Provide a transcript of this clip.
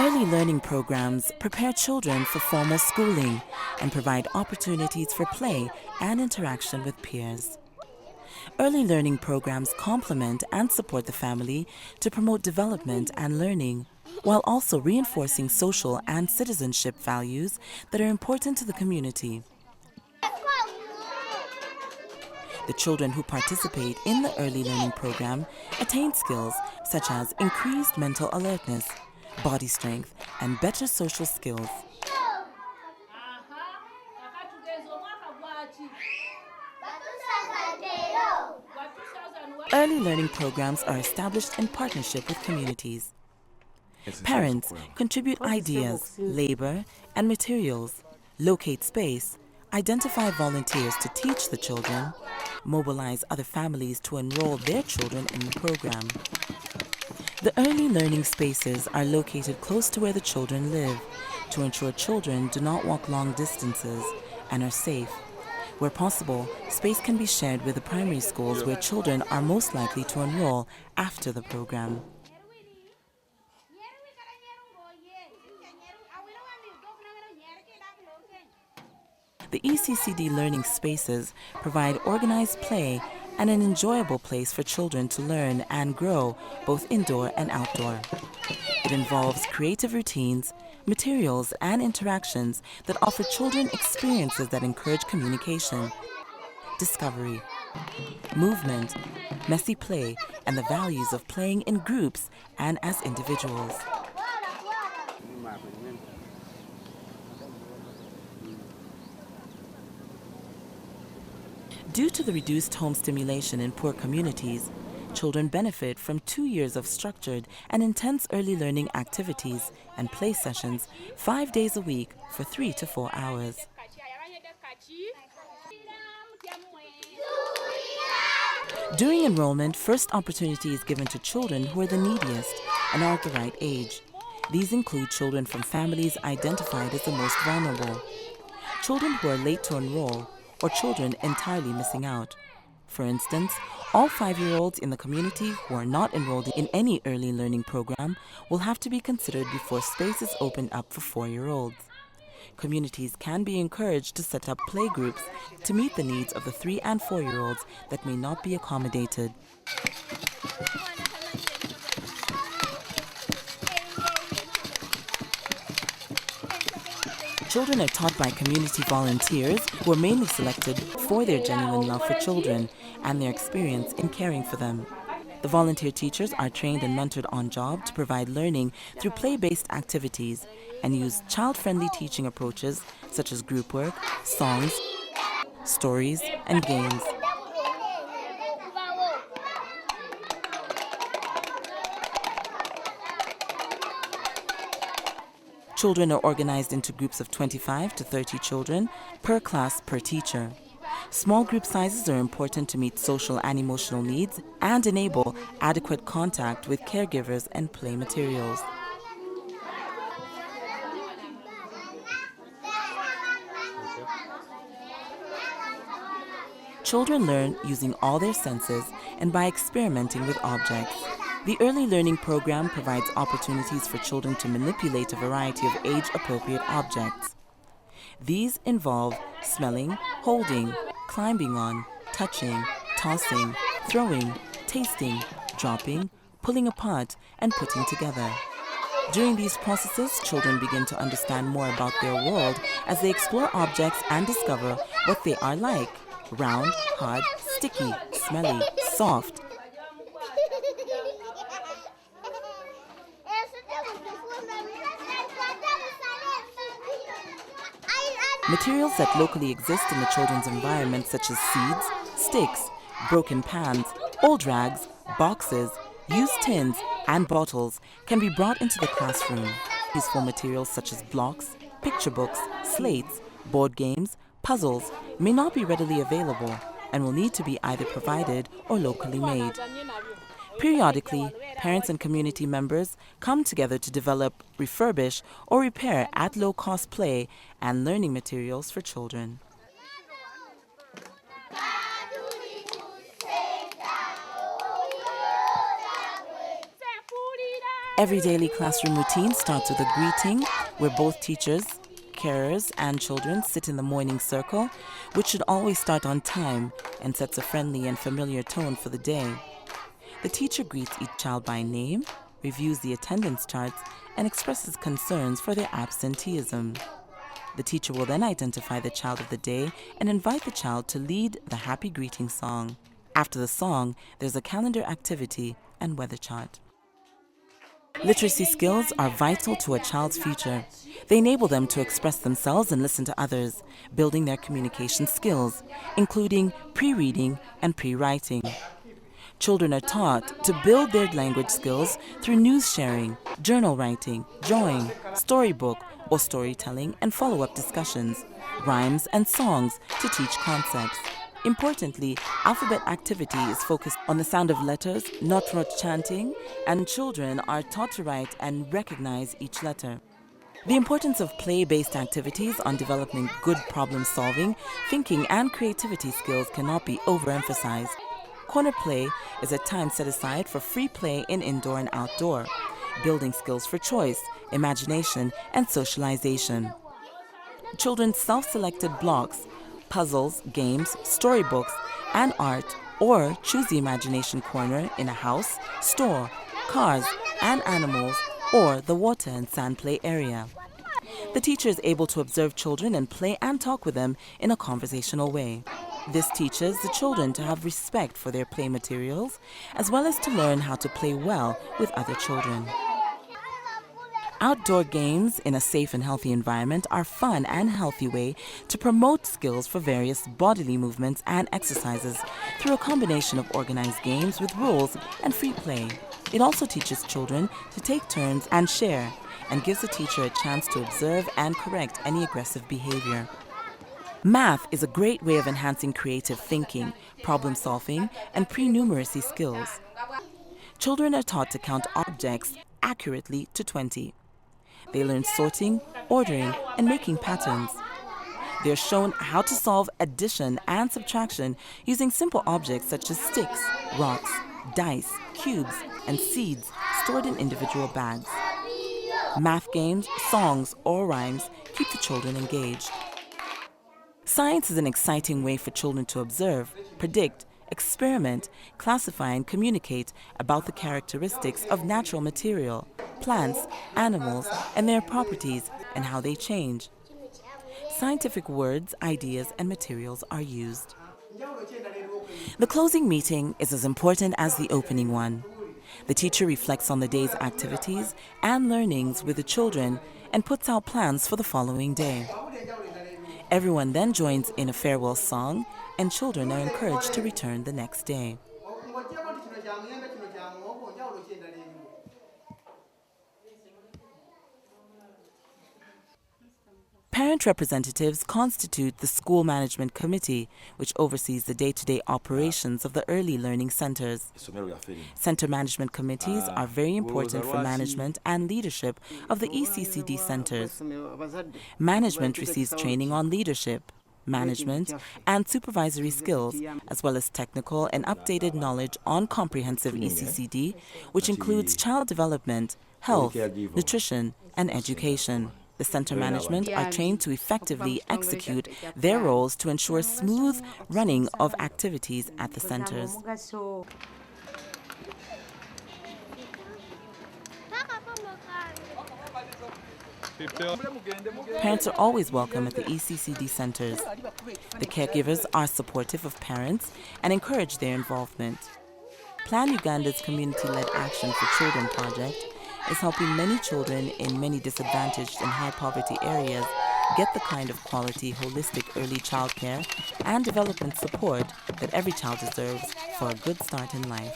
Early learning programs prepare children for formal schooling and provide opportunities for play and interaction with peers. Early learning programs complement and support the family to promote development and learning, while also reinforcing social and citizenship values that are important to the community. The children who participate in the early learning program attain skills such as increased mental alertness, body strength, and better social skills. Early learning programs are established in partnership with communities. Parents contribute ideas, labor, and materials, locate space, identify volunteers to teach the children, mobilize other families to enroll their children in the program. The early learning spaces are located close to where the children live to ensure children do not walk long distances and are safe. Where possible, space can be shared with the primary schools where children are most likely to enroll after the program. The Eccd learning spaces provide organized play and an enjoyable place for children to learn and grow both indoor and outdoor. It involves creative routines, materials, and interactions that offer children experiences that encourage communication, discovery, movement, messy play, and the values of playing in groups and as individuals. Due to the reduced home stimulation in poor communities, children benefit from 2 years of structured and intense early learning activities and play sessions 5 days a week for 3 to 4 hours. During enrollment, first opportunity is given to children who are the neediest and are at the right age. These include children from families identified as the most vulnerable, children who are late to enroll, or children entirely missing out. For instance, all 5-year-olds in the community who are not enrolled in any early learning program will have to be considered before space is opened up for 4-year-olds. Communities can be encouraged to set up play groups to meet the needs of the 3- and 4-year-olds that may not be accommodated. Children are taught by community volunteers who are mainly selected for their genuine love for children and their experience in caring for them. The volunteer teachers are trained and mentored on job to provide learning through play-based activities and use child-friendly teaching approaches such as group work, songs, stories, and games. Children are organized into groups of 25 to 30 children per class per teacher. Small group sizes are important to meet social and emotional needs and enable adequate contact with caregivers and play materials. Children learn using all their senses and by experimenting with objects. The early learning program provides opportunities for children to manipulate a variety of age-appropriate objects. These involve smelling, holding, climbing on, touching, tossing, throwing, tasting, dropping, pulling apart, and putting together. During these processes, children begin to understand more about their world as they explore objects and discover what they are like: round, hard, sticky, smelly, soft. Materials that locally exist in the children's environment, such as seeds, sticks, broken pans, old rags, boxes, used tins, and bottles, can be brought into the classroom. Useful materials such as blocks, picture books, slates, board games, puzzles may not be readily available and will need to be either provided or locally made. Periodically, parents and community members come together to develop, refurbish, or repair at low-cost play and learning materials for children. Every daily classroom routine starts with a greeting where both teachers, carers, and children sit in the morning circle, which should always start on time and sets a friendly and familiar tone for the day. The teacher greets each child by name, reviews the attendance charts, and expresses concerns for their absenteeism. The teacher will then identify the child of the day and invite the child to lead the happy greeting song. After the song, there's a calendar activity and weather chart. Literacy skills are vital to a child's future. They enable them to express themselves and listen to others, building their communication skills, including pre-reading and pre-writing. Children are taught to build their language skills through news sharing, journal writing, drawing, storybook or storytelling, and follow-up discussions, rhymes and songs to teach concepts. Importantly, alphabet activity is focused on the sound of letters, not chanting, and children are taught to write and recognize each letter. The importance of play-based activities on developing good problem-solving, thinking, and creativity skills cannot be overemphasized. Corner play is a time set aside for free play in indoor and outdoor, building skills for choice, imagination, and socialization. Children's self-selected blocks, puzzles, games, storybooks, and art, or choose the imagination corner in a house, store, cars, and animals, or the water and sand play area. The teacher is able to observe children and play and talk with them in a conversational way. This teaches the children to have respect for their play materials, as well as to learn how to play well with other children. Outdoor games in a safe and healthy environment are a fun and healthy way to promote skills for various bodily movements and exercises through a combination of organized games with rules and free play. It also teaches children to take turns and share, and gives the teacher a chance to observe and correct any aggressive behavior. Math is a great way of enhancing creative thinking, problem solving, and pre-numeracy skills. Children are taught to count objects accurately to 20. They learn sorting, ordering, and making patterns. They are shown how to solve addition and subtraction using simple objects such as sticks, rocks, dice, cubes, and seeds stored in individual bags. Math games, songs, or rhymes keep the children engaged. Science is an exciting way for children to observe, predict, experiment, classify, and communicate about the characteristics of natural material, plants, animals, and their properties and how they change. Scientific words, ideas, and materials are used. The closing meeting is as important as the opening one. The teacher reflects on the day's activities and learnings with the children and puts out plans for the following day. Everyone then joins in a farewell song, and children are encouraged to return the next day. Parent representatives constitute the School Management Committee, which oversees the day-to-day operations of the early learning centers. Center management committees are very important for management and leadership of the ECCD centers. Management receives training on leadership, management, and supervisory skills, as well as technical and updated knowledge on comprehensive ECCD, which includes child development, health, nutrition, and education. The center management are trained to effectively execute their roles to ensure smooth running of activities at the centers. Parents are always welcome at the ECCD centers. The caregivers are supportive of parents and encourage their involvement. Plan Uganda's community-led Action for Children project is helping many children in many disadvantaged and high-poverty areas get the kind of quality, holistic early childcare and development support that every child deserves for a good start in life.